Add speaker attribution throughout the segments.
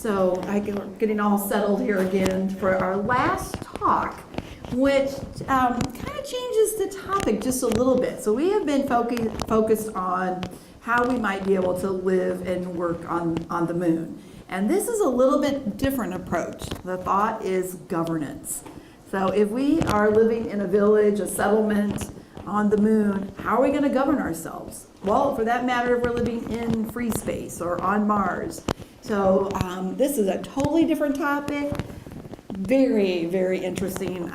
Speaker 1: So I'm getting all settled here again for our last talk, which kind of changes the topic just a little bit. So we have been focused on how we might be able to live and work on the moon. And this is a little bit different approach. The thought is governance. So if we are living in a village, a settlement on the moon, how are we going to govern ourselves? Well, for that matter, if we're living in free space or on Mars. So this is a totally different topic. Very, very interesting.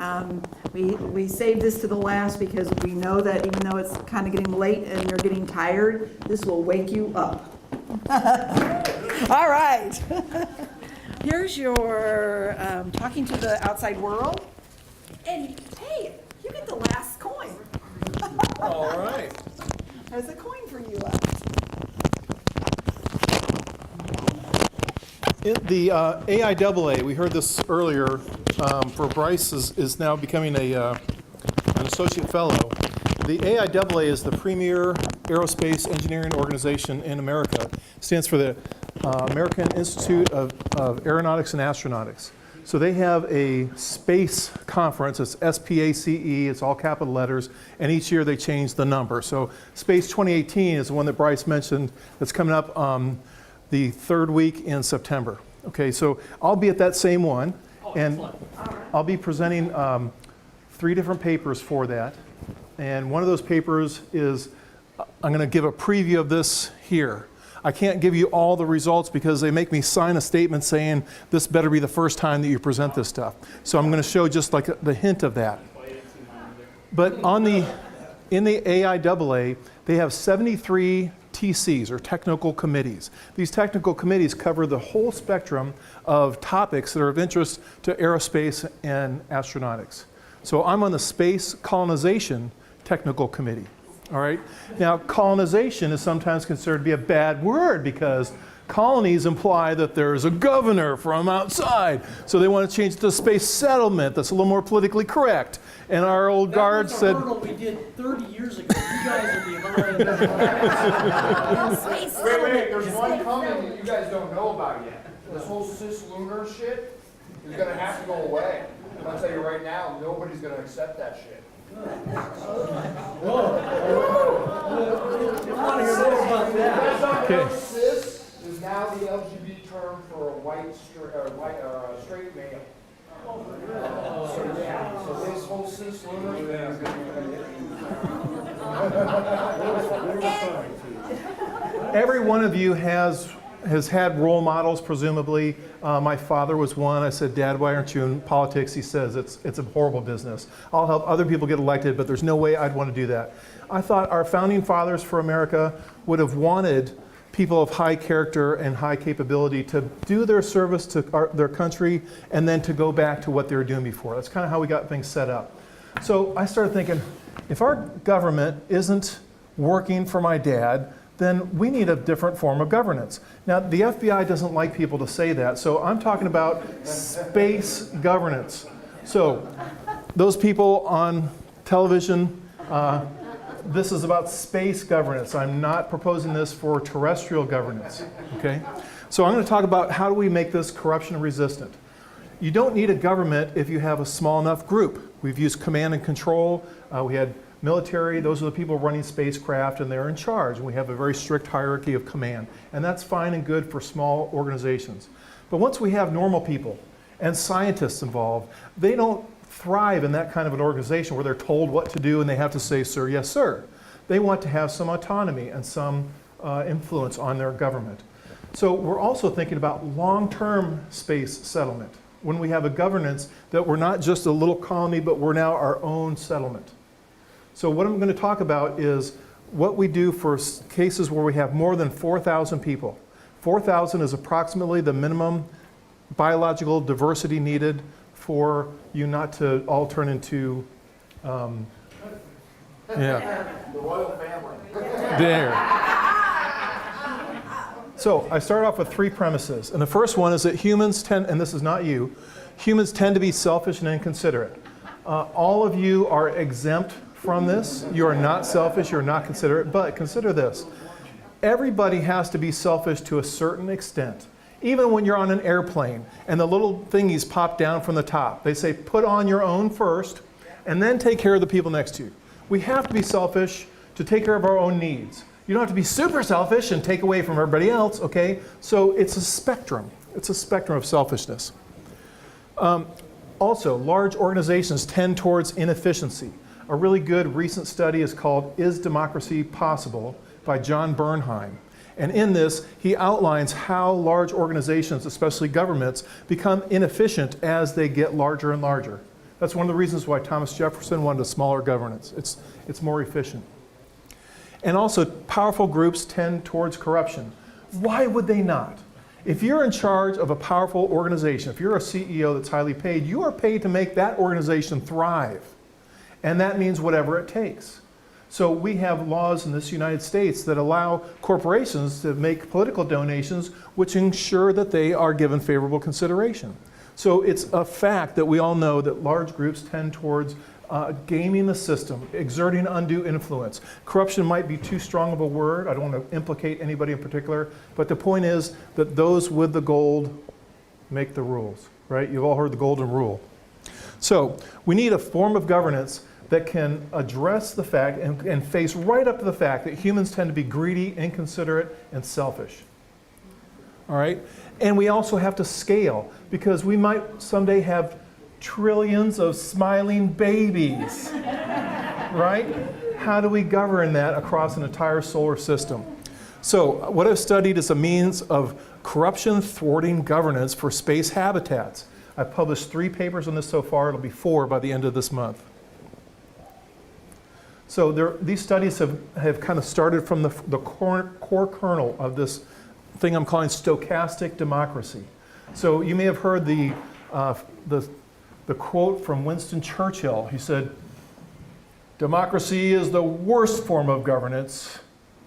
Speaker 1: We saved this to the last because we know that even though it's kind of getting late and you're getting tired, this will wake you up. All right. Here's your talking to the outside world. And hey, you get the last coin.
Speaker 2: All right.
Speaker 1: There's a coin for you left.
Speaker 2: The AIAA, we heard this earlier, for Bryce is now becoming an associate fellow. The AIAA is the premier aerospace engineering organization in America. It stands for the American Institute of Aeronautics and Astronautics. So they have a space conference. It's SPACE, it's all capital letters, and each year they change the number. So Space 2018 is the one that Bryce mentioned that's coming up the third week in September. Okay, so I'll be at that same one, and I'll be presenting 3 different papers for that. And one of those papers is, I'm going to give a preview of this here. I can't give you all the results because they make me sign a statement saying this better be the first time that you present this stuff. So I'm going to show just like the hint of that. But in the AIAA, they have 73 TCs, or technical committees. These technical committees cover the whole spectrum of topics that are of interest to aerospace and astronautics. So I'm on the Space Colonization Technical Committee. All right. Now, colonization is sometimes considered to be a bad word because colonies imply that there's a governor from outside. So they want to change it to space settlement. That's a little more politically correct. And our old guard said,
Speaker 3: that was a hurdle we did 30 years ago. You guys are behind.
Speaker 4: Wait, there's one comment that you guys don't know about yet. This whole cis-lunar shit is going to have to go away. And I'll tell you right now, nobody's going to accept that shit.
Speaker 3: I want to hear more about that.
Speaker 2: Okay.
Speaker 4: Cis is now the LGBT term for a straight male. So yeah, so this whole cis-lunar thing is going to be
Speaker 2: every one of you has had role models, presumably. My father was one. I said, Dad, why aren't you in politics? He says, it's a horrible business. I'll help other people get elected, but there's no way I'd want to do that. I thought our founding fathers for America would have wanted people of high character and high capability to do their service to their country and then to go back to what they were doing before. That's kind of how we got things set up. So I started thinking, if our government isn't working for my dad, then we need a different form of governance. Now, the FBI doesn't like people to say that, so I'm talking about space governance. So, those people on television, this is about space governance. I'm not proposing this for terrestrial governance, okay? So I'm going to talk about how do we make this corruption resistant. You don't need a government if you have a small enough group. We've used command and control. We had military, those are the people running spacecraft, and they're in charge. And we have a very strict hierarchy of command. And that's fine and good for small organizations. But once we have normal people and scientists involved, they don't thrive in that kind of an organization where they're told what to do and they have to say, sir, yes, sir. They want to have some autonomy and some influence on their government. So we're also thinking about long-term space settlement. When we have a governance that we're not just a little colony, but we're now our own settlement. So what I'm going to talk about is what we do for cases where we have more than 4,000 people. 4,000 is approximately the minimum biological diversity needed for you not to all turn into,
Speaker 4: the royal family.
Speaker 2: There. So I start off with 3 premises. And the first one is that humans tend, and this is not you, humans tend to be selfish and inconsiderate. All of you are exempt from this. You are not selfish, you're not considerate, but consider this. Everybody has to be selfish to a certain extent. Even when you're on an airplane and the little thingies pop down from the top, they say put on your own first and then take care of the people next to you. We have to be selfish to take care of our own needs. You don't have to be super selfish and take away from everybody else, okay? So it's a spectrum. It's a spectrum of selfishness. Also, large organizations tend towards inefficiency. A really good recent study is called Is Democracy Possible? By John Bernheim. And in this, he outlines how large organizations, especially governments, become inefficient as they get larger and larger. That's one of the reasons why Thomas Jefferson wanted a smaller governance. It's more efficient. And also, powerful groups tend towards corruption. Why would they not? If you're in charge of a powerful organization, if you're a CEO that's highly paid, you are paid to make that organization thrive. And that means whatever it takes. So we have laws in this United States that allow corporations to make political donations which ensure that they are given favorable consideration. So it's a fact that we all know that large groups tend towards gaming the system, exerting undue influence. Corruption might be too strong of a word. I don't want to implicate anybody in particular, but the point is that those with the gold make the rules, right? You've all heard the golden rule. So we need a form of governance that can address the fact and face right up to the fact that humans tend to be greedy, inconsiderate, and selfish. All right? And we also have to scale, because we might someday have trillions of smiling babies, right? How do we govern that across an entire solar system? So what I've studied is a means of corruption thwarting governance for space habitats. I've published 3 papers on this so far. It'll be 4 by the end of this month. So these studies have kind of started from the core kernel of this thing I'm calling stochastic democracy. So you may have heard the quote from Winston Churchill. He said, "Democracy is the worst form of governance,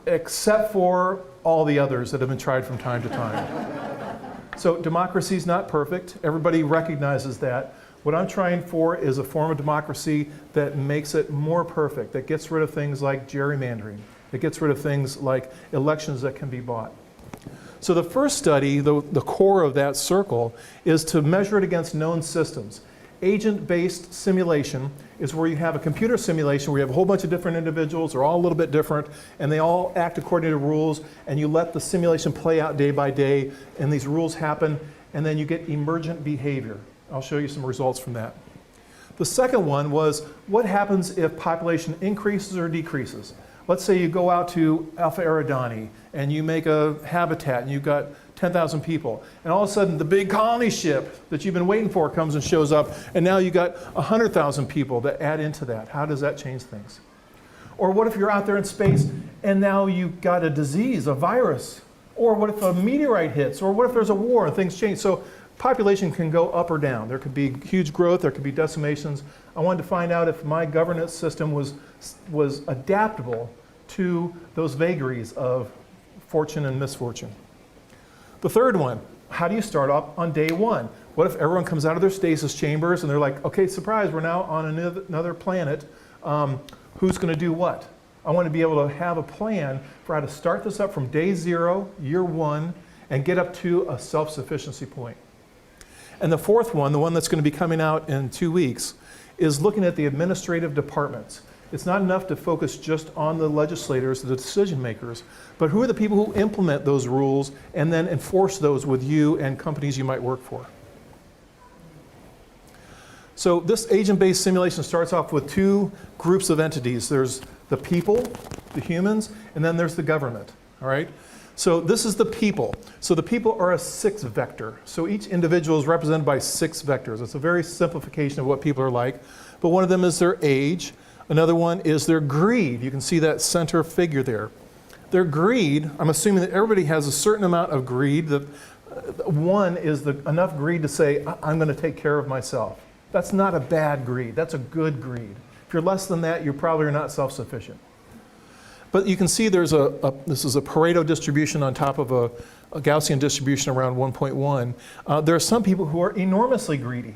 Speaker 2: except for all the others that have been tried from time to time." So democracy is not perfect. Everybody recognizes that. What I'm trying for is a form of democracy that makes it more perfect, that gets rid of things like gerrymandering, that gets rid of things like elections that can be bought. So the first study, the core of that circle, is to measure it against known systems. Agent-based simulation is where you have a computer simulation where you have a whole bunch of different individuals, they're all a little bit different, and they all act according to rules, and you let the simulation play out day by day, and these rules happen, and then you get emergent behavior. I'll show you some results from that. The second one was, what happens if population increases or decreases? Let's say you go out to Alpha Eridani and you make a habitat and you've got 10,000 people, and all of a sudden the big colony ship that you've been waiting for comes and shows up, and now you've got 100,000 people that add into that. How does that change things? Or what if you're out there in space and now you've got a disease, a virus? Or what if a meteorite hits? Or what if there's a war and things change? So population can go up or down. There could be huge growth, there could be decimations. I wanted to find out if my governance system was adaptable to those vagaries of fortune and misfortune. The third one, how do you start off on day one? What if everyone comes out of their stasis chambers and they're like, okay, surprise, we're now on another planet. Who's going to do what? I want to be able to have a plan for how to start this up from day 0, year 1, and get up to a self-sufficiency point. And the fourth one, the one that's going to be coming out in 2 weeks, is looking at the administrative departments. It's not enough to focus just on the legislators, the decision makers, but who are the people who implement those rules and then enforce those with you and companies you might work for. So this agent-based simulation starts off with 2 groups of entities. There's the people, the humans, and then there's the government, all right? So this is the people. So the people are a 6 vector. So each individual is represented by 6 vectors. It's a very simplification of what people are like. But one of them is their age. Another one is their greed. You can see that center figure there. Their greed, I'm assuming that everybody has a certain amount of greed. That one is enough greed to say, I'm going to take care of myself. That's not a bad greed. That's a good greed. If you're less than that, you probably are not self-sufficient. But you can see this is a Pareto distribution on top of a Gaussian distribution around 1.1. There are some people who are enormously greedy.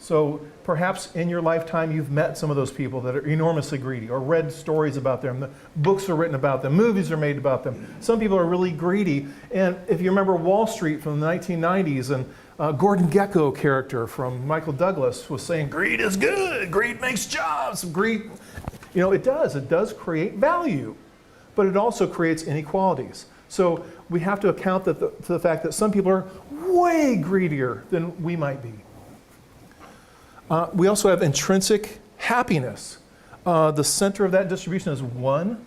Speaker 2: So perhaps in your lifetime you've met some of those people that are enormously greedy, or read stories about them, the books are written about them, movies are made about them. Some people are really greedy, and if you remember Wall Street from the 1990s, and Gordon Gekko character from Michael Douglas was saying, greed is good, greed makes jobs, greed, it does create value, but it also creates inequalities. So we have to account to the fact that some people are way greedier than we might be. We also have intrinsic happiness. The center of that distribution is 1,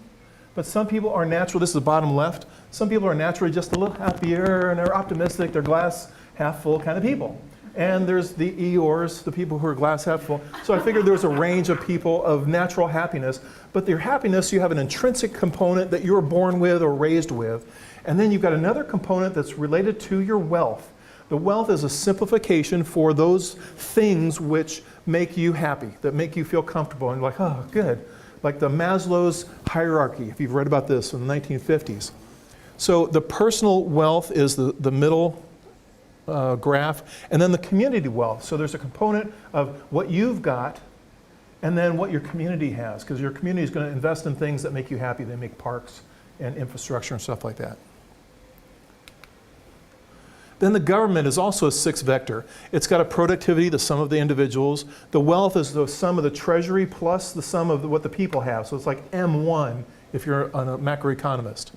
Speaker 2: but some people are natural, this is the bottom left, some people are naturally just a little happier and they're optimistic, they're glass half full kind of people. And there's the Eeyores, the people who are glass half full. So I figured there's a range of people of natural happiness, but their happiness, you have an intrinsic component that you were born with or raised with, and then you've got another component that's related to your wealth. The wealth is a simplification for those things which make you happy, that make you feel comfortable and like, oh, good. Like the Maslow's hierarchy, if you've read about this in the 1950s. So the personal wealth is the middle graph, and then the community wealth. So there's a component of what you've got and then what your community has, because your community is going to invest in things that make you happy. They make parks and infrastructure and stuff like that. Then the government is also a 6th vector. It's got a productivity, the sum of the individuals. The wealth is the sum of the treasury plus the sum of what the people have. So it's like M1 if you're a macroeconomist.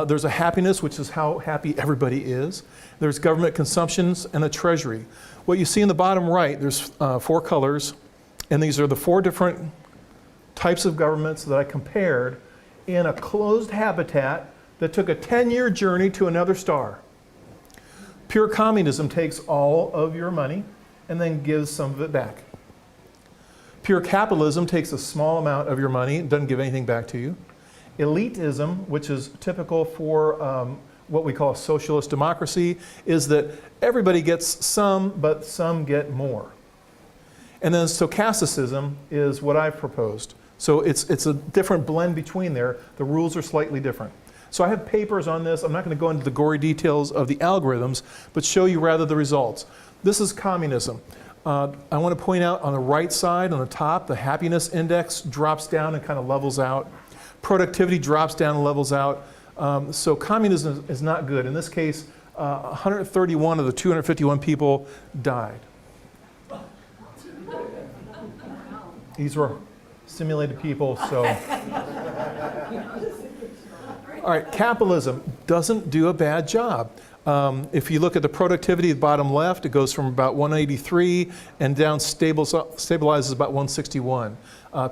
Speaker 2: There's a happiness, which is how happy everybody is. There's government consumptions and a treasury. What you see in the bottom right, there's 4 colors, and these are the 4 different types of governments that I compared in a closed habitat that took a 10-year journey to another star. Pure communism takes all of your money and then gives some of it back. Pure capitalism takes a small amount of your money and doesn't give anything back to you. Elitism, which is typical for what we call a socialist democracy, is that everybody gets some, but some get more. And then stochasticism is what I've proposed. So it's a different blend between there. The rules are slightly different. So I have papers on this. I'm not going to go into the gory details of the algorithms, but show you rather the results. This is communism. I want to point out on the right side, on the top, the happiness index drops down and kind of levels out. Productivity drops down and levels out. So communism is not good. In this case, 131 of the 251 people died. These were simulated people, so. All right, capitalism doesn't do a bad job. If you look at the productivity at the bottom left, it goes from about 183 and down stabilizes about 161.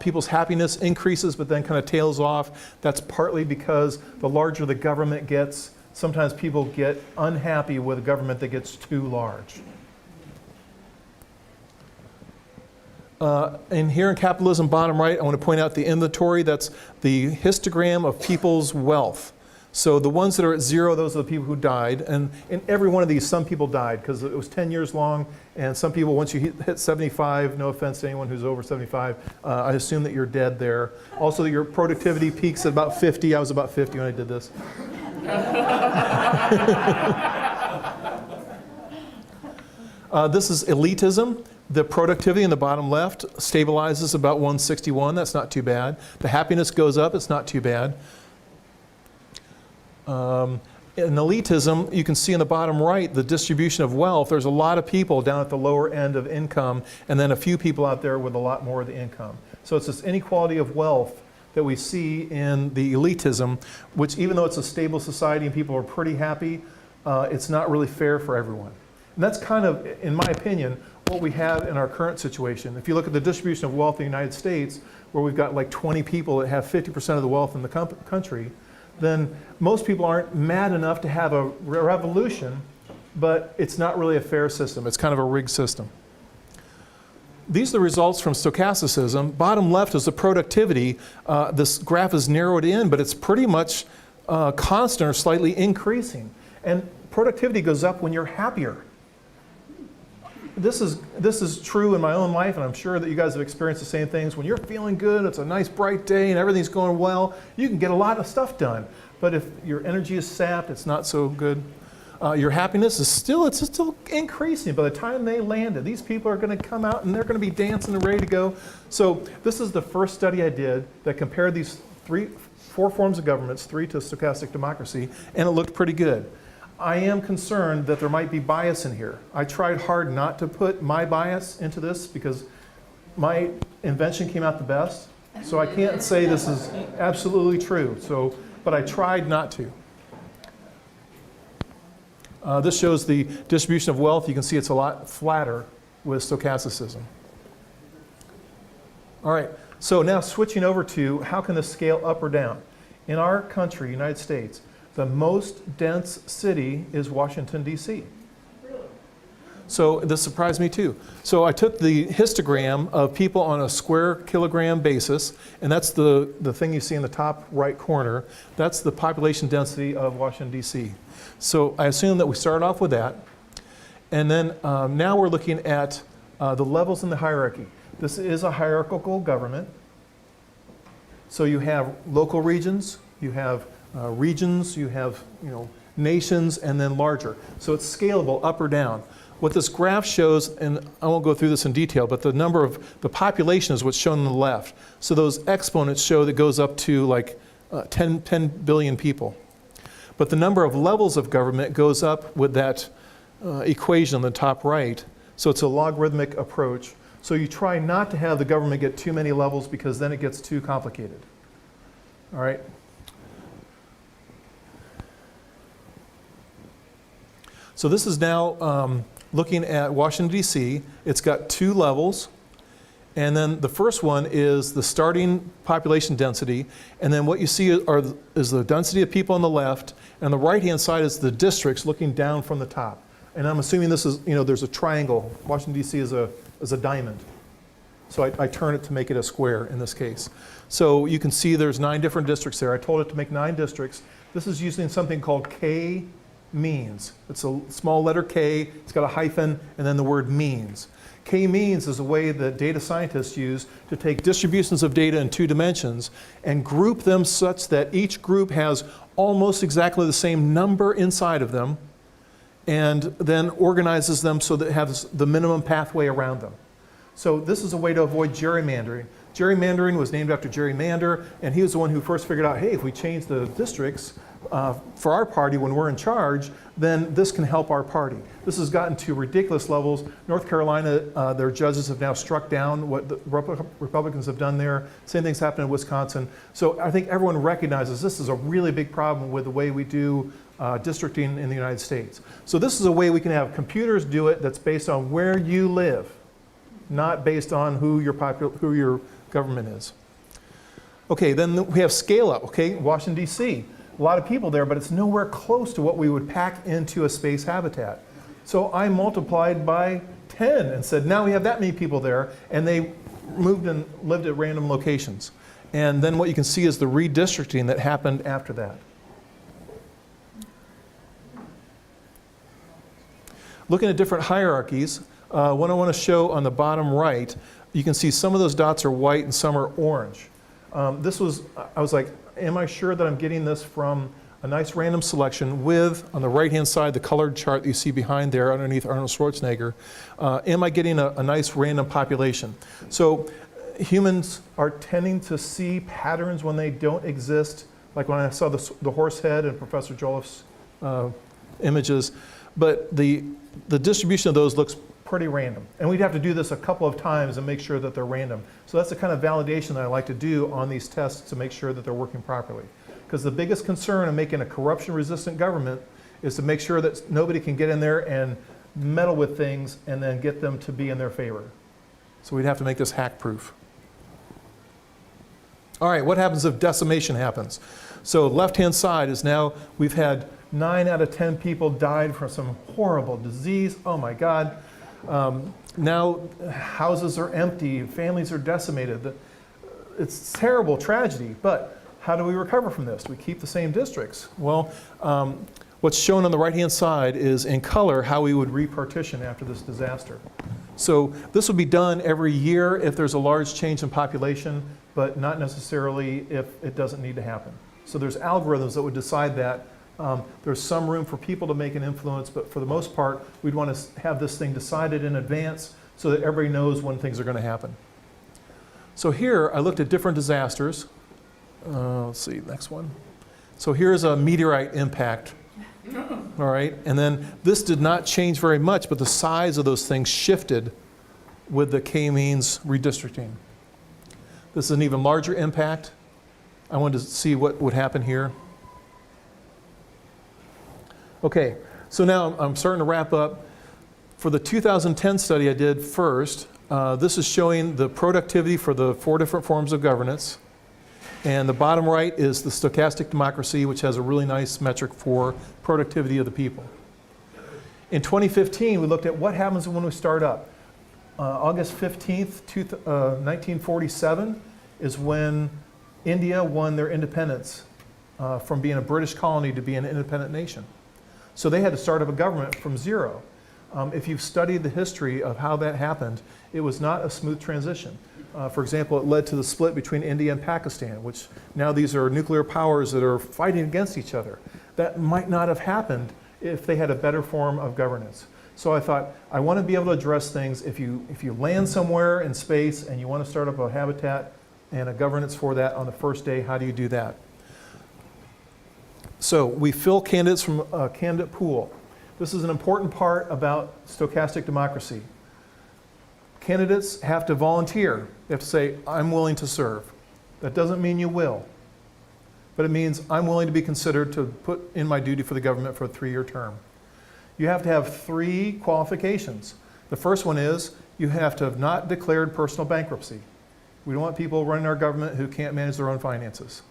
Speaker 2: People's happiness increases but then kind of tails off. That's partly because the larger the government gets, sometimes people get unhappy with a government that gets too large. And here in capitalism, bottom right, I want to point out the inventory. That's the histogram of people's wealth. So the ones that are at 0, those are the people who died. And in every one of these, some people died because it was 10 years long. And some people, once you hit 75, no offense to anyone who's over 75, I assume that you're dead there. Also, your productivity peaks at about 50. I was about 50 when I did this. This is elitism. The productivity in the bottom left stabilizes about 161. That's not too bad. The happiness goes up. It's not too bad. In elitism, you can see in the bottom right the distribution of wealth. There's a lot of people down at the lower end of income, and then a few people out there with a lot more of the income. So it's this inequality of wealth that we see in the elitism, which even though it's a stable society and people are pretty happy, it's not really fair for everyone. And that's kind of, in my opinion, what we have in our current situation. If you look at the distribution of wealth in the United States, where we've got like 20 people that have 50% of the wealth in the country, then most people aren't mad enough to have a revolution, but it's not really a fair system. It's kind of a rigged system. These are the results from stochasticism. Bottom left is the productivity. This graph is narrowed in, but it's pretty much constant or slightly increasing. And productivity goes up when you're happier. This is true in my own life, and I'm sure that you guys have experienced the same things. When you're feeling good, it's a nice bright day and everything's going well, you can get a lot of stuff done. But if your energy is sapped, it's not so good. Your happiness is still, it's still increasing. By the time they landed, these people are going to come out and they're going to be dancing and ready to go. So this is the first study I did that compared these four forms of governments, 3 to stochastic democracy, and it looked pretty good. I am concerned that there might be bias in here. I tried hard not to put my bias into this because my invention came out the best. So I can't say this is absolutely true. So, but I tried not to. This shows the distribution of wealth. You can see it's a lot flatter with stochasticism. All right, so now switching over to how can this scale up or down? In our country, United States, the most dense city is Washington, D.C. So this surprised me too. So I took the histogram of people on a square kilogram basis, and that's the thing you see in the top right corner. That's the population density of Washington, D.C. So I assume that we started off with that. And then now we're looking at the levels in the hierarchy. This is a hierarchical government. So you have local regions, you have you have nations, and then larger. So it's scalable up or down. What this graph shows, and I won't go through this in detail, but the number of the population is what's shown on the left. So those exponents show that goes up to like 10 billion people. But the number of levels of government goes up with that equation on the top right. So it's a logarithmic approach. So you try not to have the government get too many levels because then it gets too complicated. All right. So this is now looking at Washington, D.C. It's got 2 levels. And then the first one is the starting population density. And then what you see is the density of people on the left. And the right-hand side is the districts looking down from the top. And I'm assuming this is, there's a triangle. Washington, D.C. is a diamond. So I turn it to make it a square in this case. So you can see there's 9 different districts there. I told it to make 9 districts. This is using something called K-means. It's a small letter K, it's got a hyphen, and then the word means. K-means is a way that data scientists use to take distributions of data in 2 dimensions and group them such that each group has almost exactly the same number inside of them, and then organizes them so that it has the minimum pathway around them. So this is a way to avoid gerrymandering. Gerrymandering was named after Jerry Mander, and he was the one who first figured out, hey, if we change the districts for our party when we're in charge, then this can help our party. This has gotten to ridiculous levels. North Carolina, their judges have now struck down what the Republicans have done there. Same thing's happened in Wisconsin. So I think everyone recognizes this is a really big problem with the way we do districting in the United States. So this is a way we can have computers do it that's based on where you live, not based on who your government is. Okay, then we have scale up, okay? Washington, D.C. A lot of people there, but it's nowhere close to what we would pack into a space habitat. So I multiplied by 10 and said, now we have that many people there, and they moved and lived at random locations. And then what you can see is the redistricting that happened after that. Looking at different hierarchies, what I want to show on the bottom right, you can see some of those dots are white and some are orange. I was like, am I sure that I'm getting this from a nice random selection with, on the right-hand side, the colored chart that you see behind there underneath Arnold Schwarzenegger? Am I getting a nice random population? So humans are tending to see patterns when they don't exist, like when I saw the horse head in Professor Jolliffe's images. But the distribution of those looks pretty random. And we'd have to do this a couple of times and make sure that they're random. So that's the kind of validation that I like to do on these tests to make sure that they're working properly. Because the biggest concern in making a corruption-resistant government is to make sure that nobody can get in there and meddle with things and then get them to be in their favor. So we'd have to make this hack-proof. All right, what happens if decimation happens? So left-hand side is now we've had 9 out of 10 people died from some horrible disease. Oh my God. Now houses are empty, families are decimated. It's a terrible tragedy, but how do we recover from this? Do we keep the same districts? Well, what's shown on the right-hand side is in color how we would repartition after this disaster. So this would be done every year if there's a large change in population, but not necessarily if it doesn't need to happen. So there's algorithms that would decide that There's some room for people to make an influence, but for the most part, we'd want to have this thing decided in advance so that everybody knows when things are going to happen. So here, I looked at different disasters. Let's see, next one. So here's a meteorite impact. All right, and then this did not change very much, but the size of those things shifted with the k-means redistricting. This is an even larger impact. I wanted to see what would happen here. Okay, so now I'm starting to wrap up. For the 2010 study I did first, this is showing the productivity for the 4 different forms of governance. And the bottom right is the stochastic democracy, which has a really nice metric for productivity of the people. In 2015, we looked at what happens when we start up. August 15th, 1947 is when India won their independence from being a British colony to be an independent nation. So they had to start up a government from zero. If you've studied the history of how that happened, it was not a smooth transition. For example, it led to the split between India and Pakistan, which now these are nuclear powers that are fighting against each other. That might not have happened if they had a better form of governance. So I thought, I want to be able to address things. If you land somewhere in space and you want to start up a habitat and a governance for that on the first day, how do you do that? So we fill candidates from a candidate pool. This is an important part about stochastic democracy. Candidates have to volunteer. They have to say, I'm willing to serve. That doesn't mean you will, but it means I'm willing to be considered to put in my duty for the government for a 3-year term. You have to have 3 qualifications. The first one is you have to have not declared personal bankruptcy. We don't want people running our government who can't manage their own finances.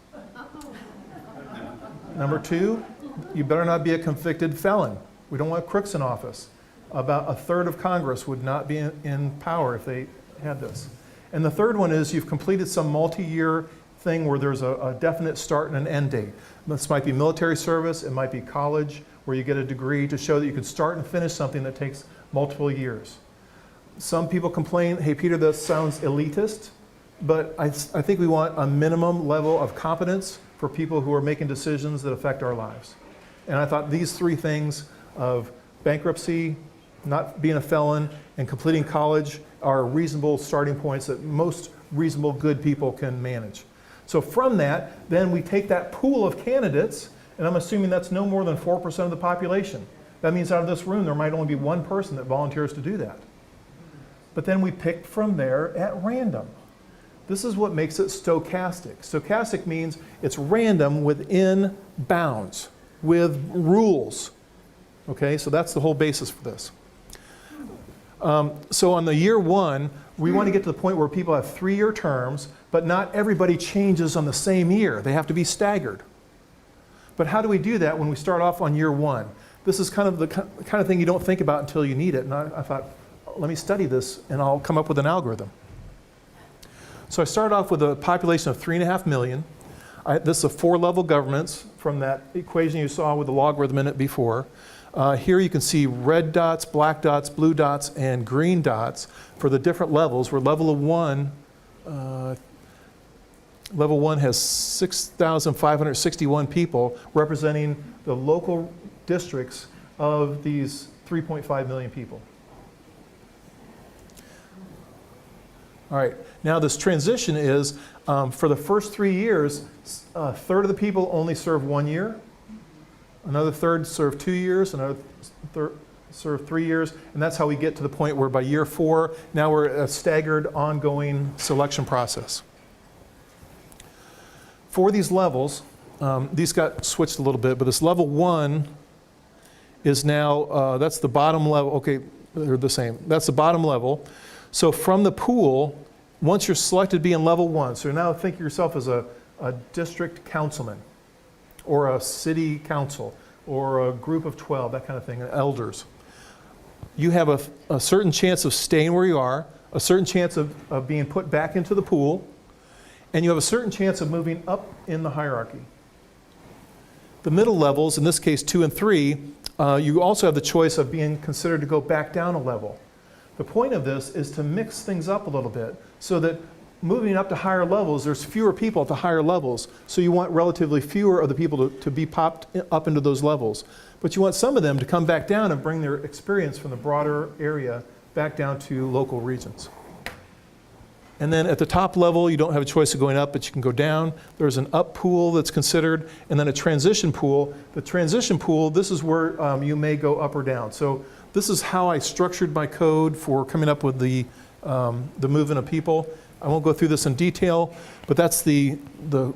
Speaker 2: Number 2, you better not be a convicted felon. We don't want crooks in office. About 1/3 of Congress would not be in power if they had this. And the third one is you've completed some multi-year thing where there's a definite start and an end date. This might be military service, it might be college, where you get a degree to show that you can start and finish something that takes multiple years. Some people complain, hey Peter, that sounds elitist, but I think we want a minimum level of competence for people who are making decisions that affect our lives. And I thought these 3 things of bankruptcy, not being a felon, and completing college are reasonable starting points that most reasonable good people can manage. So from that, then we take that pool of candidates, and I'm assuming that's no more than 4% of the population. That means out of this room there might only be 1 person that volunteers to do that. But then we pick from there at random. This is what makes it stochastic. Stochastic means it's random within bounds, with rules. Okay, so that's the whole basis for this. So on the year 1, we want to get to the point where people have 3-year terms, but not everybody changes on the same year. They have to be staggered. But how do we do that when we start off on year 1? This is kind of the kind of thing you don't think about until you need it. And I thought, let me study this and I'll come up with an algorithm. So I started off with a population of 3.5 million. This is a 4-level governance from that equation you saw with the logarithm in it before. Here you can see red dots, black dots, blue dots, and green dots for the different levels, where level 1 has 6,561 people representing the local districts of these 3.5 million people. All right, now this transition is, for the first 3 years, 1/3 of the people only serve 1 year, another 1/3 serve 2 years, another 1/3 serve 3 years, and that's how we get to the point where by year 4, now we're at a staggered ongoing selection process. For these levels, these got switched a little bit, but this level 1 is now, that's the bottom level, okay, they're the same. That's the bottom level. So from the pool, once you're selected to be in level 1, so now think of yourself as a district councilman, or a city council, or a group of 12, that kind of thing, elders. You have a certain chance of staying where you are, a certain chance of being put back into the pool, and you have a certain chance of moving up in the hierarchy. The middle levels, in this case 2 and 3, you also have the choice of being considered to go back down a level. The point of this is to mix things up a little bit so that moving up to higher levels, there's fewer people at the higher levels. So you want relatively fewer of the people to be popped up into those levels. But you want some of them to come back down and bring their experience from the broader area back down to local regions. And then at the top level, you don't have a choice of going up, but you can go down. There's an up pool that's considered, and then a transition pool. The transition pool, this is where you may go up or down. So this is how I structured my code for coming up with the movement of people. I won't go through this in detail, but that's the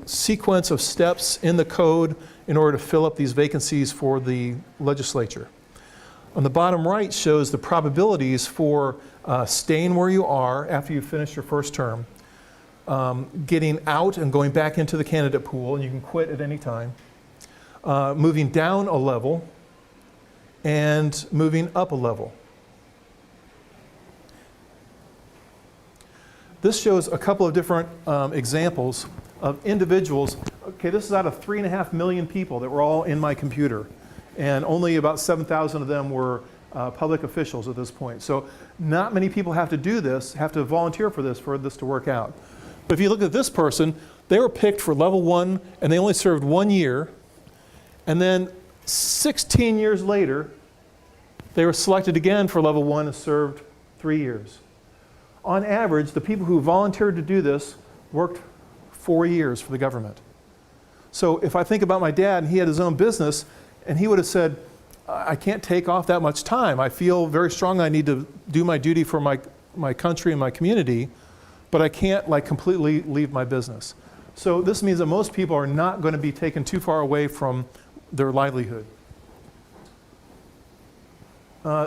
Speaker 2: sequence of steps in the code in order to fill up these vacancies for the legislature. On the bottom right shows the probabilities for staying where you are after you finish your first term, getting out and going back into the candidate pool, and you can quit at any time, moving down a level, and moving up a level. This shows a couple of different examples of individuals. Okay, this is out of 3.5 million people that were all in my computer, and only about 7,000 of them were public officials at this point. So not many people have to do this, have to volunteer for this to work out. But if you look at this person, they were picked for level 1 and they only served 1 year. And then 16 years later, they were selected again for level 1 and served 3 years. On average, the people who volunteered to do this worked 4 years for the government. So if I think about my dad and he had his own business and he would have said, I can't take off that much time. I feel very strongly I need to do my duty for my country and my community, but I can't like completely leave my business. So this means that most people are not going to be taken too far away from their livelihood.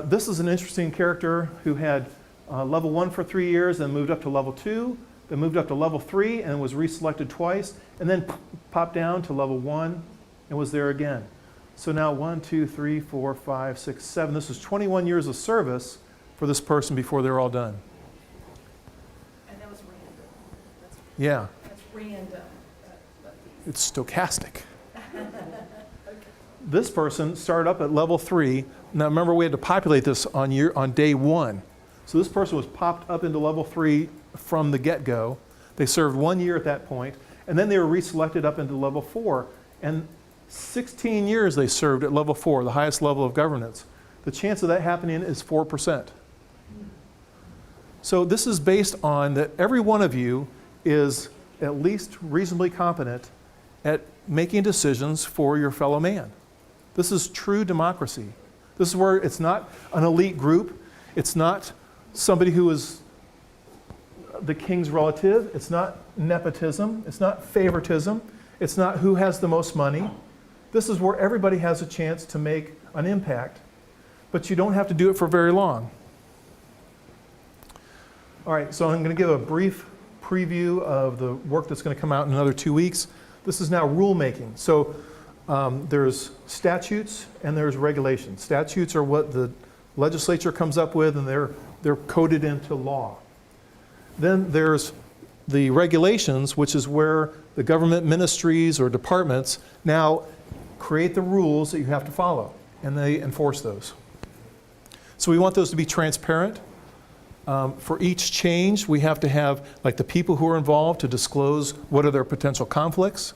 Speaker 2: This is an interesting character who had level 1 for 3 years, then moved up to level 2, then moved up to level 3 and was reselected twice, and then popped down to level 1 and was there again. So now 1, 2, 3, 4, 5, 6, 7. This is 21 years of service for this person before they're all done.
Speaker 1: And that was random.
Speaker 2: Yeah,
Speaker 1: That's random.
Speaker 2: it's stochastic. This person started up at level 3. Now remember, we had to populate this on day 1. So this person was popped up into level 3 from the get-go. They served 1 year at that point, and then they were reselected up into level 4. And 16 years they served at level 4, the highest level of governance. The chance of that happening is 4%. So this is based on that every one of you is at least reasonably competent at making decisions for your fellow man. This is true democracy. This is where it's not an elite group. It's not somebody who is the king's relative. It's not nepotism. It's not favoritism. It's not who has the most money. This is where everybody has a chance to make an impact, but you don't have to do it for very long. All right, so I'm going to give a brief preview of the work that's going to come out in another 2 weeks. This is now rulemaking. So there's statutes and there's regulations. Statutes are what the legislature comes up with, and they're coded into law. Then there's the regulations, which is where the government ministries or departments now create the rules that you have to follow, and they enforce those. So we want those to be transparent. For each change, we have to have like the people who are involved to disclose what are their potential conflicts.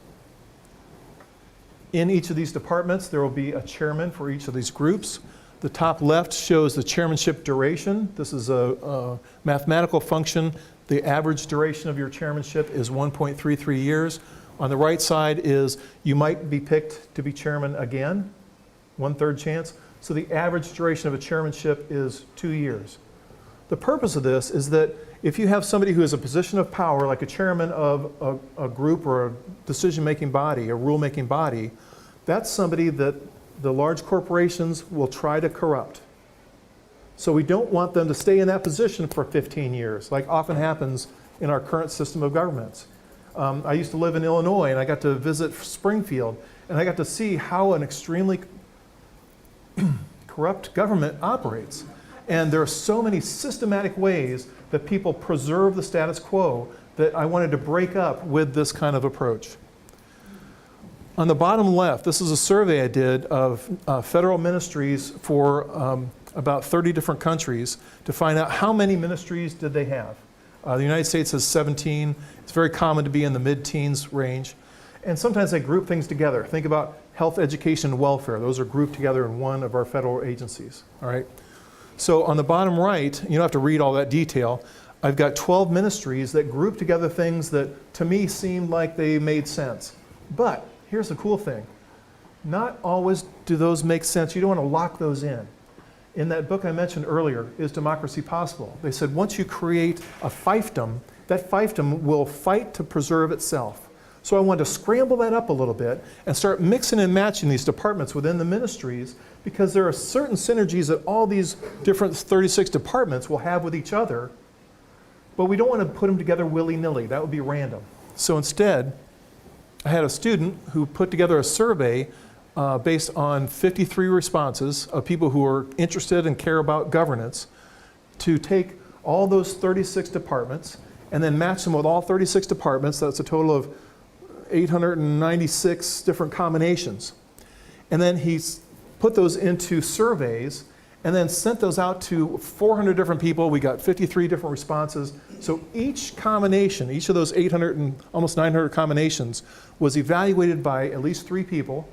Speaker 2: In each of these departments, there will be a chairman for each of these groups. The top left shows the chairmanship duration. This is a mathematical function. The average duration of your chairmanship is 1.33 years. On the right side is you might be picked to be chairman again, 1/3 chance. So the average duration of a chairmanship is 2 years. The purpose of this is that if you have somebody who is a position of power, like a chairman of a group or a decision-making body, a rule-making body, that's somebody that the large corporations will try to corrupt. So we don't want them to stay in that position for 15 years, like often happens in our current system of governments. I used to live in Illinois, and I got to visit Springfield, and I got to see how an extremely corrupt government operates. And there are so many systematic ways that people preserve the status quo that I wanted to break up with this kind of approach. On the bottom left, this is a survey I did of federal ministries for about 30 different countries to find out how many ministries did they have. The United States has 17. It's very common to be in the mid-teens range. And sometimes they group things together. Think about health, education, and welfare. Those are grouped together in one of our federal agencies, all right? So on the bottom right, you don't have to read all that detail. I've got 12 ministries that group together things that to me seemed like they made sense. But here's the cool thing. Not always do those make sense. You don't want to lock those in. In that book I mentioned earlier, Is Democracy Possible? They said once you create a fiefdom, that fiefdom will fight to preserve itself. So I wanted to scramble that up a little bit and start mixing and matching these departments within the ministries, because there are certain synergies that all these different 36 departments will have with each other, but we don't want to put them together willy-nilly. That would be random. So instead, I had a student who put together a survey based on 53 responses of people who are interested and care about governance, to take all those 36 departments and then match them with all 36 departments. That's a total of 896 different combinations. And then he's put those into surveys and then sent those out to 400 different people. We got 53 different responses. So each combination, each of those 800 and almost 900 combinations was evaluated by at least 3 people,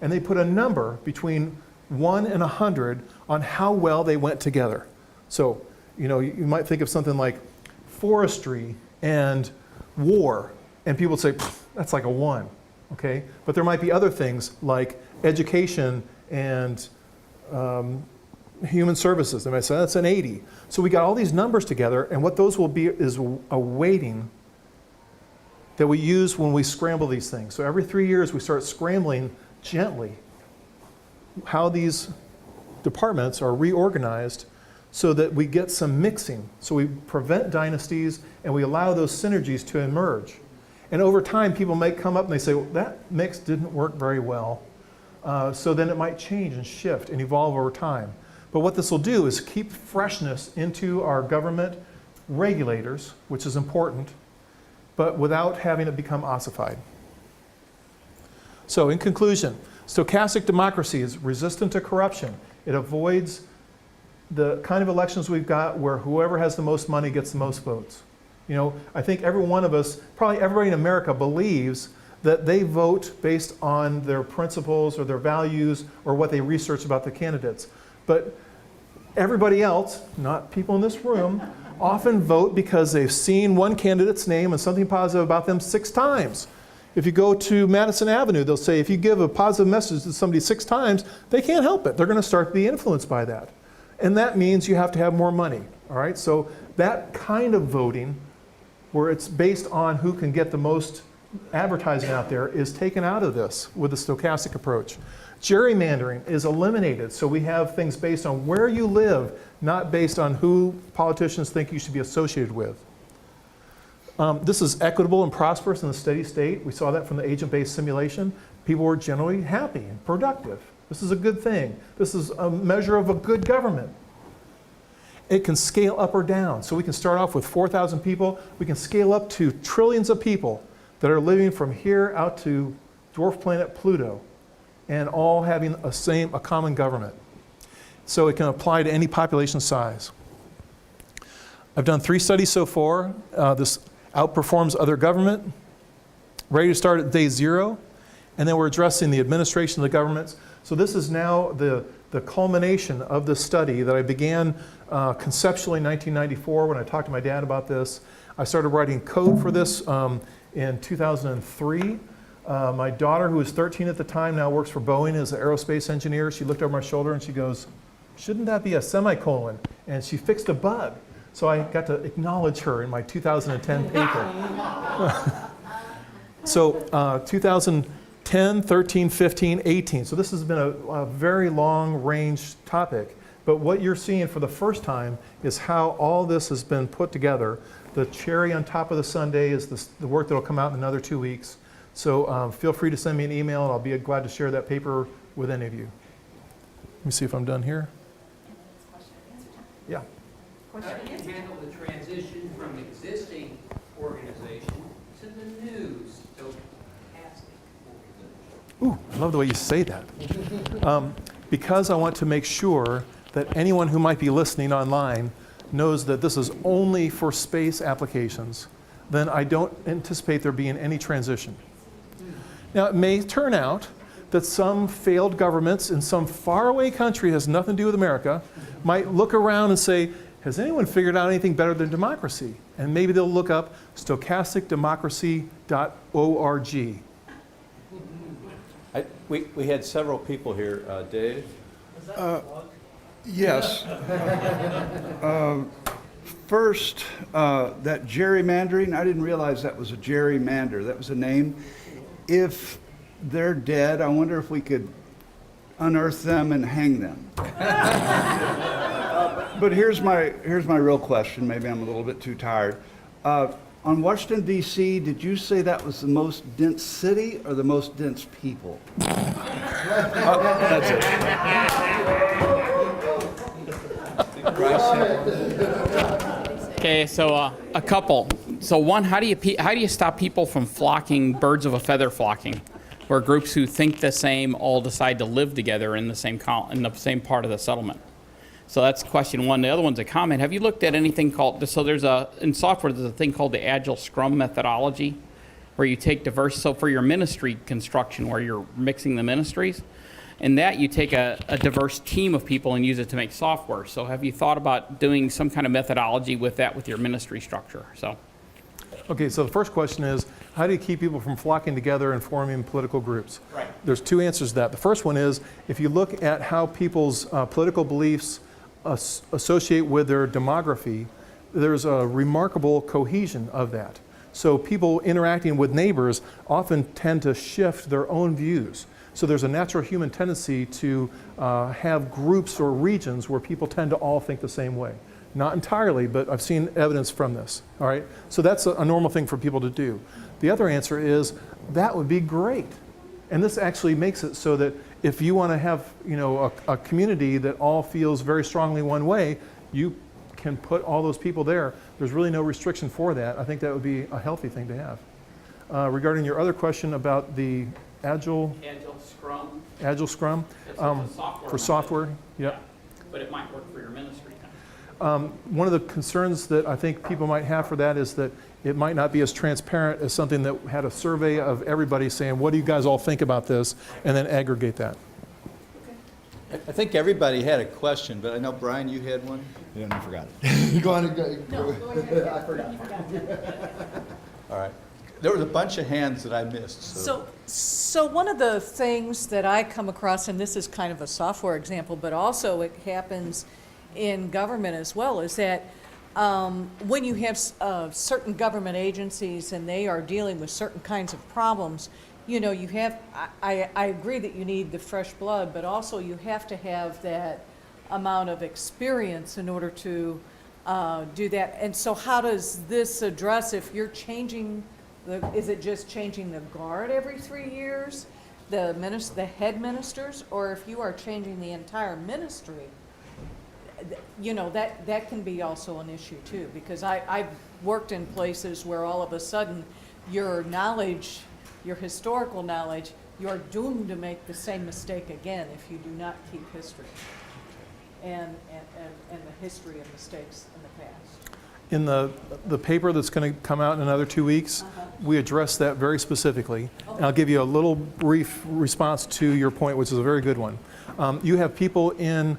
Speaker 2: and they put a number between 1 and 100 on how well they went together. So, you know, you might think of something like forestry and war, and people would say, that's like a 1, okay? But there might be other things like education and human services. They might say, that's an 80. So we got all these numbers together, and what those will be is a weighting that we use when we scramble these things. So every 3 years we start scrambling gently how these departments are reorganized so that we get some mixing. So we prevent dynasties and we allow those synergies to emerge. And over time, people might come up and they say, well, that mix didn't work very well. So then it might change and shift and evolve over time. But what this will do is keep freshness into our government regulators, which is important, but without having it become ossified. So in conclusion, stochastic democracy is resistant to corruption. It avoids the kind of elections we've got where whoever has the most money gets the most votes. You know, I think every one of us, probably everybody in America, believes that they vote based on their principles or their values or what they research about the candidates. But everybody else, not people in this room, often vote because they've seen one candidate's name and something positive about them 6 times. If you go to Madison Avenue, they'll say if you give a positive message to somebody 6 times, they can't help it. They're going to start to be influenced by that. And that means you have to have more money. All right? So that kind of voting, where it's based on who can get the most advertising out there, is taken out of this with the stochastic approach. Gerrymandering is eliminated, so we have things based on where you live, not based on who politicians think you should be associated with. This is equitable and prosperous in the steady state. We saw that from the agent-based simulation. People were generally happy and productive. This is a good thing. This is a measure of a good government. It can scale up or down. So we can start off with 4,000 people. We can scale up to trillions of people that are living from here out to dwarf planet Pluto, and all having a common government. So it can apply to any population size. I've done 3 studies so far. This outperforms other government. Ready to start at day 0. And then we're addressing the administration of the governments. So this is now the culmination of the study that I began conceptually in 1994 when I talked to my dad about this. I started writing code for this in 2003. My daughter, who was 13 at the time, now works for Boeing as an aerospace engineer. She looked over my shoulder and she goes, shouldn't that be a semicolon? And she fixed a bug. So I got to acknowledge her in my 2010 paper. So 2010, 13, 15, 18. So this has been a very long range topic. But what you're seeing for the first time is how all this has been put together. The cherry on top of the sundae is the work that will come out in another 2 weeks. So feel free to send me an email and I'll be glad to share that paper with any of you. Let me see if I'm done here. Yeah.
Speaker 3: How do you handle the transition from existing organization to the new stochastic organization?
Speaker 2: Ooh, I love the way you say that. Because I want to make sure that anyone who might be listening online knows that this is only for space applications, then I don't anticipate there being any transition. Now, it may turn out that some failed governments in some faraway country, has nothing to do with America, might look around and say, has anyone figured out anything better than democracy? And maybe they'll look up stochasticdemocracy.org.
Speaker 5: We had several people here. Dave?
Speaker 6: Yes. First, that gerrymandering, I didn't realize that was a gerrymander. That was a name. If they're dead, I wonder if we could unearth them and hang them. But here's my real question. Maybe I'm a little bit too tired. On Washington, D.C., did you say that was the most dense city or the most dense people? That's it.
Speaker 7: Okay, so a couple. So one, how do you stop people from flocking, birds of a feather flocking, where groups who think the same all decide to live together in the same part of the settlement? So that's question one. The other one's a comment. Have you looked at anything called, so in software, there's a thing called the Agile Scrum methodology, where you take so for your ministry construction, where you're mixing the ministries, and that you take a diverse team of people and use it to make software. So have you thought about doing some kind of methodology with that with your ministry structure?
Speaker 2: Okay, so the first question is, how do you keep people from flocking together and forming political groups?
Speaker 7: Right.
Speaker 2: There's two answers to that. The first one is, if you look at how people's political beliefs associate with their demography, there's a remarkable cohesion of that. So people interacting with neighbors often tend to shift their own views. So there's a natural human tendency to have groups or regions where people tend to all think the same way. Not entirely, but I've seen evidence from this, all right? So that's a normal thing for people to do. The other answer is, that would be great. And this actually makes it so that if you want to have, a community that all feels very strongly one way, you can put all those people there. There's really no restriction for that. I think that would be a healthy thing to have. Regarding your other question about the Agile Scrum for software,
Speaker 7: yeah. But it might work for your ministry.
Speaker 2: One of the concerns that I think people might have for that is that it might not be as transparent as something that had a survey of everybody saying, what do you guys all think about this, and then aggregate that.
Speaker 5: I think everybody had a question, but I know, Brian, you had one?
Speaker 8: Yeah, I forgot it. Go on.
Speaker 1: No, go ahead.
Speaker 8: I forgot.
Speaker 5: All right. There was a bunch of hands that I missed.
Speaker 9: So one of the things that I come across, and this is kind of a software example, but also it happens in government as well, is that when you have certain government agencies and they are dealing with certain kinds of problems, you have, I agree that you need the fresh blood, but also you have to have that amount of experience in order to do that. And so how does this address, if you're changing, is it just changing the guard every 3 years, the head ministers, or if you are changing the entire ministry? That can be also an issue too, because I've worked in places where all of a sudden your knowledge, your historical knowledge, you're doomed to make the same mistake again if you do not keep history and the history of mistakes in the past.
Speaker 2: In the paper that's going to come out in another 2 weeks, we address that very specifically. Okay. And I'll give you a little brief response to your point, which is a very good one. You have people in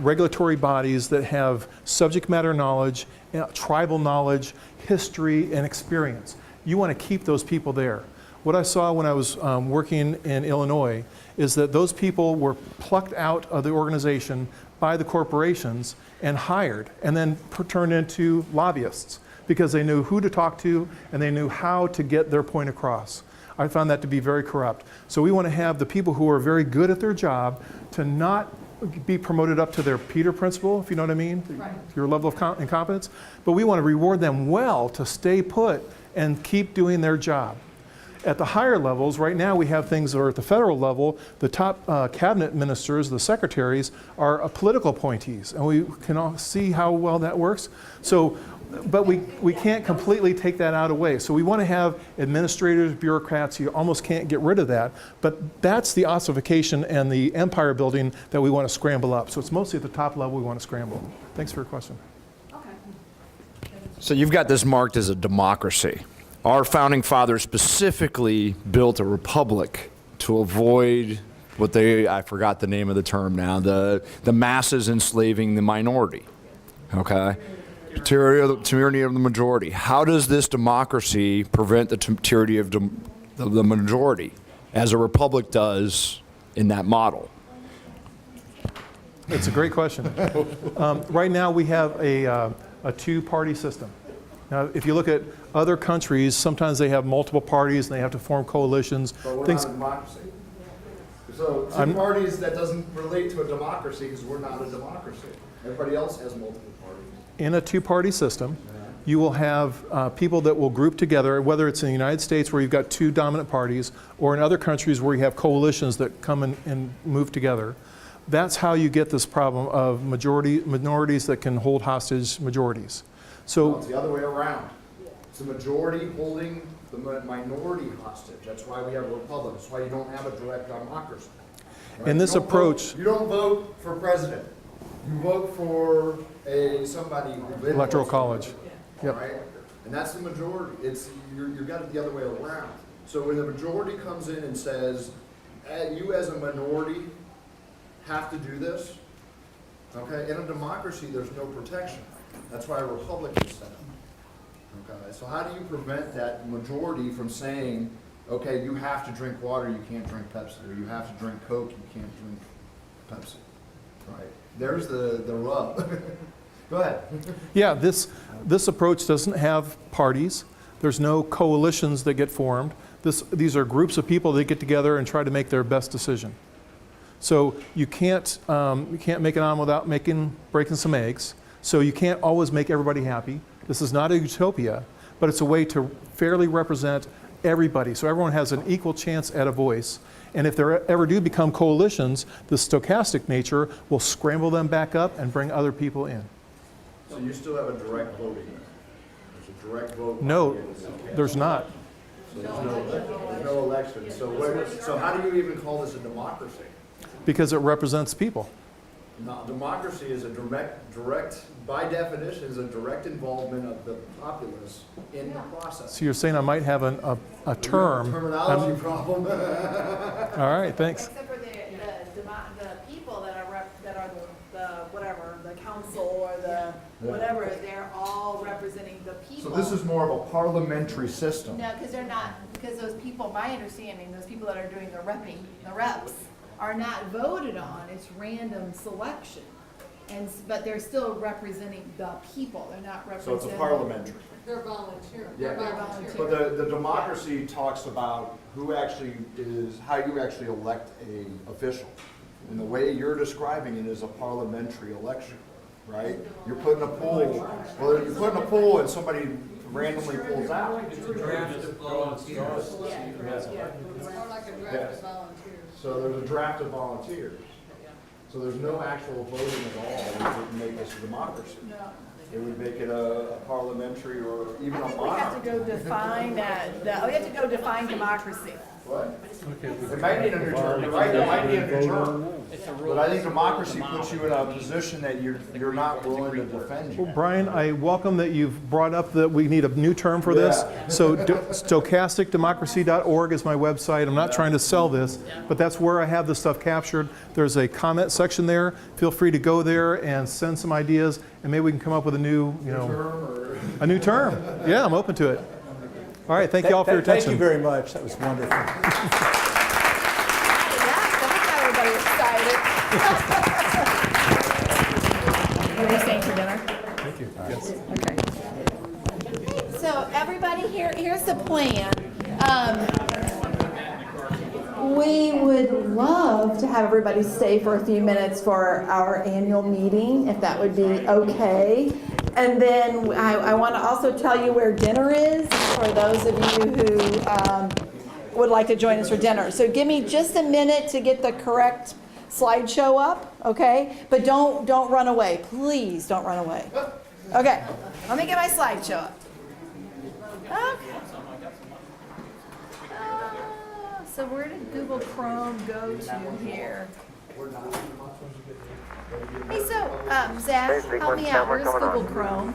Speaker 2: regulatory bodies that have subject matter knowledge, tribal knowledge, history, and experience. You want to keep those people there. What I saw when I was working in Illinois is that those people were plucked out of the organization by the corporations and hired, and then turned into lobbyists because they knew who to talk to and they knew how to get their point across. I found that to be very corrupt. So we want to have the people who are very good at their job to not be promoted up to their Peter principle, if you know what I mean, right. Your level of incompetence, but we want to reward them well to stay put and keep doing their job. At the higher levels, right now we have things that are at the federal level, the top cabinet ministers, the secretaries, are political appointees, and we can all see how well that works. So, but we can't completely take that out away. So we want to have administrators, bureaucrats, you almost can't get rid of that, but that's the ossification and the empire building that we want to scramble up. So it's mostly at the top level we want to scramble. Thanks for your question.
Speaker 8: So you've got this marked as a democracy. Our founding fathers specifically built a republic to avoid what I forgot the name of the term now, the masses enslaving the minority, okay? Tyranny of the majority. How does this democracy prevent the tyranny of the majority, as a republic does in that model?
Speaker 2: It's a great question. Right now, we have a two-party system. Now, if you look at other countries, sometimes they have multiple parties and they have to form coalitions.
Speaker 10: But we're not a democracy. So two parties, that doesn't relate to a democracy because we're not a democracy. Everybody else has multiple parties.
Speaker 2: In a two-party system, you will have people that will group together, whether it's in the United States where you've got two dominant parties, or in other countries where you have coalitions that come and move together. That's how you get this problem of minorities that can hold hostage majorities.
Speaker 10: No, it's the other way around. It's the majority holding the minority hostage. That's why we have a republic. That's why you don't have a direct democracy. Right?
Speaker 2: In this approach,
Speaker 10: You don't vote for president. You vote for somebody who
Speaker 2: Electoral college. Yep.
Speaker 10: Right? And that's the majority. You've got it the other way around. So when the majority comes in and says, you as a minority have to do this, okay? In a democracy, there's no protection. That's why a republic is set up. Okay, so how do you prevent that majority from saying, okay, you have to drink water, you can't drink Pepsi, or you have to drink Coke, you can't drink Pepsi, right? There's the rub. Go ahead.
Speaker 2: yeah, this approach doesn't have parties. There's no coalitions that get formed. These are groups of people that get together and try to make their best decision. So you can't make an omelet without breaking some eggs. So you can't always make everybody happy. This is not a utopia, but it's a way to fairly represent everybody, so everyone has an equal chance at a voice. And if there ever do become coalitions, the stochastic nature will scramble them back up and bring other people in.
Speaker 10: So you still have a direct voting. There's a direct vote.
Speaker 2: No, there's not.
Speaker 10: So there's no election. So how do you even call this a democracy?
Speaker 2: Because it represents people.
Speaker 10: No, democracy is a direct, by definition, is a direct involvement of the populace in the process.
Speaker 2: So you're saying I might have a term.
Speaker 10: Terminology problem.
Speaker 2: All right, thanks.
Speaker 1: Except for the people that are the council or the whatever, they're all representing the people.
Speaker 10: So this is more of a parliamentary system.
Speaker 1: No, because they're not, because those people, my understanding, those people that are doing the reps, are not voted on, it's random selection. But they're still representing the people, they're not
Speaker 10: So
Speaker 1: representing.
Speaker 10: it's a parliamentary.
Speaker 9: They're volunteer.
Speaker 10: Yeah.
Speaker 1: They're volunteer.
Speaker 10: But the democracy talks about how you actually elect a official. And the way you're describing it is a parliamentary election, right? You're putting a pool, and somebody randomly pulls out.
Speaker 3: It's a draft of volunteers.
Speaker 9: It's more like a draft of volunteers.
Speaker 10: So there's a draft of volunteers. So there's no actual voting at all, which would make this a democracy.
Speaker 1: No.
Speaker 10: It would make it a parliamentary or even
Speaker 1: I
Speaker 10: a
Speaker 1: think we have to
Speaker 10: monarchy.
Speaker 1: go define that, we have to go define democracy.
Speaker 10: What? It might need a new term, you're right, it might be a new term. But I think democracy puts you in a position that you're not willing to defend
Speaker 2: Well,
Speaker 10: you.
Speaker 2: Brian, I welcome that you've brought up that we need a new term for this.
Speaker 10: Yeah.
Speaker 2: So stochasticdemocracy.org is my website. I'm not trying to sell this, but that's where I have this stuff captured. There's a comment section there. Feel free to go there and send some ideas, and maybe we can come up with a new term. Yeah, I'm open to it. All right, thank you all for your attention.
Speaker 11: Thank you very much. That was wonderful.
Speaker 1: Yeah, that got everybody excited. What are you saying for dinner?
Speaker 2: Thank you. Yes.
Speaker 1: Okay. So everybody, here's the plan. We would love to have everybody stay for a few minutes for our annual meeting, if that would be okay. And then I want to also tell you where dinner is for those of you who would like to join us for dinner. So give me just a minute to get the correct slideshow up, okay? But don't run away. Please don't run away. Okay, let me get my slideshow up. Okay. So where did Google Chrome go to here? Hey, so Zach, help me out. Where's Google Chrome?